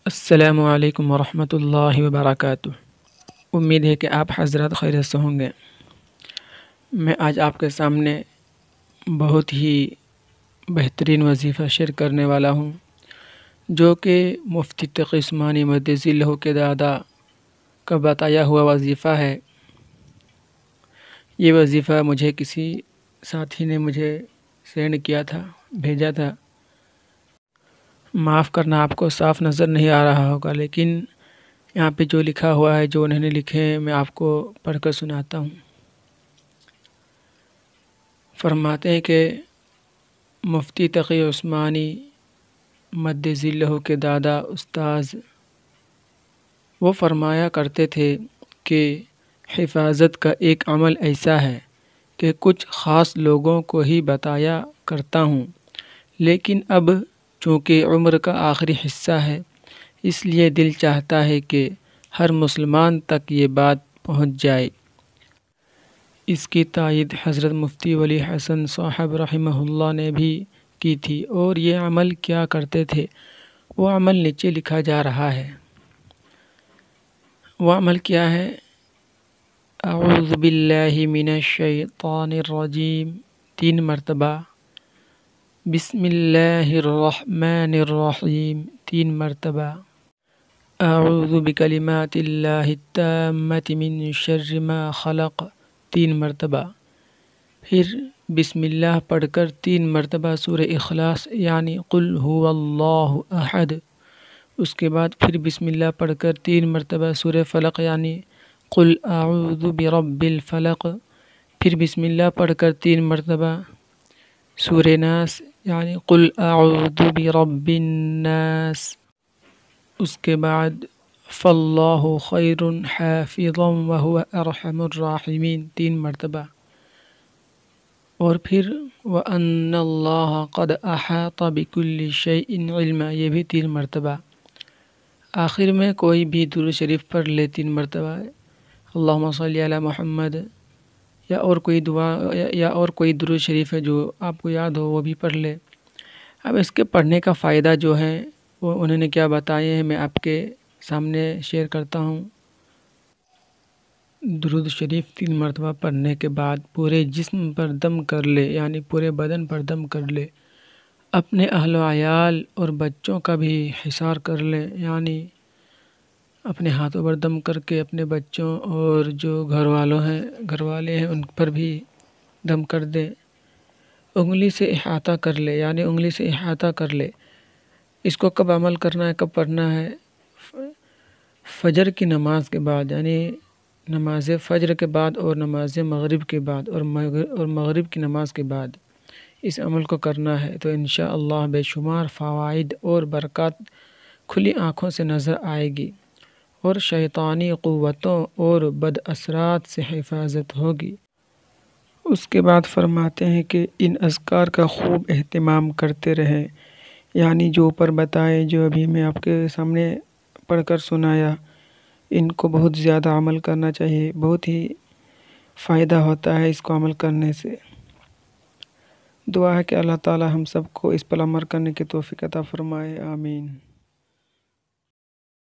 السلام علیکم ورحمۃ اللہ وبرکاتہ۔ امید ہے کہ آپ حضرات خیریت سے ہوں گے۔ میں آج آپ کے سامنے بہت ہی بہترین وظیفہ شیئر کرنے والا ہوں، جو کہ مفتی تقی عثمانی مدد ذلہ کے دادا کا بتایا ہوا وظیفہ ہے۔ یہ وظیفہ مجھے کسی ساتھی نے مجھے سینڈ کیا تھا، بھیجا تھا۔ معاف کرنا، آپ کو صاف نظر نہیں آ رہا ہوگا، لیکن یہاں پہ جو لکھا ہوا ہے، جو انہوں نے لکھے ہیں، میں آپ کو پڑھ کر سناتا ہوں۔ فرماتے ہیں کہ مفتی تقی عثمانی مدد ذلہ کے دادا استاذ وہ فرمایا کرتے تھے کہ حفاظت کا ایک عمل ایسا ہے کہ کچھ خاص لوگوں کو ہی بتایا کرتا ہوں، لیکن اب چونکہ عمر کا آخری حصہ ہے، اس لیے دل چاہتا ہے کہ ہر مسلمان تک یہ بات پہنچ جائے۔ اس کی تائید حضرت مفتی ولی حسن صاحب رحمہ اللہ نے بھی کی تھی، اور یہ عمل کیا کرتے تھے، وہ عمل نیچے لکھا جا رہا ہے۔ وہ عمل کیا ہے؟ اعوذ باللہ من الشیطان الرجیم 3 مرتبہ، بسم اللہ الرحمن الرحیم 3 مرتبہ، اعوذ بکلمات اللہ التامۃ من شر ما خلق 3 مرتبہ، پھر بسم اللہ پڑھ کر 3 مرتبہ سورہ اخلاص یعنی قل هو اللہ احد، اس کے بعد پھر بسم اللہ پڑھ کر 3 مرتبہ سورہ فلق یعنی قل اعوذ برب الفلق، پھر بسم اللہ پڑھ کر 3 مرتبہ سورہ ناس یعنی قل اعوذ برب الناس، اس کے بعد فاللہ خیر حافظا وهو ارحم الراحمین 3 مرتبہ، اور پھر وَأَنَّ اللَّهَ قَدْ أَحَاطَ بِكُلِّ شَيْءٍ عِلْمًا یہ بھی 3 مرتبہ۔ آخر میں کوئی بھی درود شریف پڑھ لے 3 مرتبہ، اللہم صلی علی محمد، یا اور کوئی دعا یا اور کوئی درود شریف ہے جو آپ کو یاد ہو وہ بھی پڑھ لے۔ اب اس کے پڑھنے کا فائدہ جو ہے وہ انہوں نے کیا بتائے ہیں، میں آپ کے سامنے شیئر کرتا ہوں۔ درود شریف 3 مرتبہ پڑھنے کے بعد پورے جسم پر دم کر لے، یعنی پورے بدن پر دم کر لے، اپنے اہل و عیال اور بچوں کا بھی حصار کر لے، یعنی اپنے ہاتھوں پر دم کر کے اپنے بچوں اور جو گھر والے ہیں ان پر بھی دم کر دے۔ انگلی سے احاطہ کر لے، یعنی انگلی سے احاطہ کر لے۔ اس کو کب عمل کرنا ہے، کب پڑھنا ہے؟ فجر کی نماز کے بعد، یعنی نماز فجر کے بعد اور نماز مغرب کے بعد اور مغرب کی نماز کے بعد اس عمل کو کرنا ہے، تو انشاءاللہ بے شمار فوائد اور برکات کھلی آنکھوں سے نظر آئے گی، اور شیطانی قوتوں اور بد اثرات سے حفاظت ہوگی۔ اس کے بعد فرماتے ہیں کہ ان اذکار کا خوب اہتمام کرتے رہیں، یعنی جو اوپر بتائے، جو ابھی میں آپ کے سامنے پڑھ کر سنایا، ان کو بہت زیادہ عمل کرنا چاہیے، بہت ہی فائدہ ہوتا ہے اس کو عمل کرنے سے۔ دعا ہے کہ اللہ تعالی ہم سب کو اس پر عمل کرنے کی توفیق عطا فرمائے، آمین۔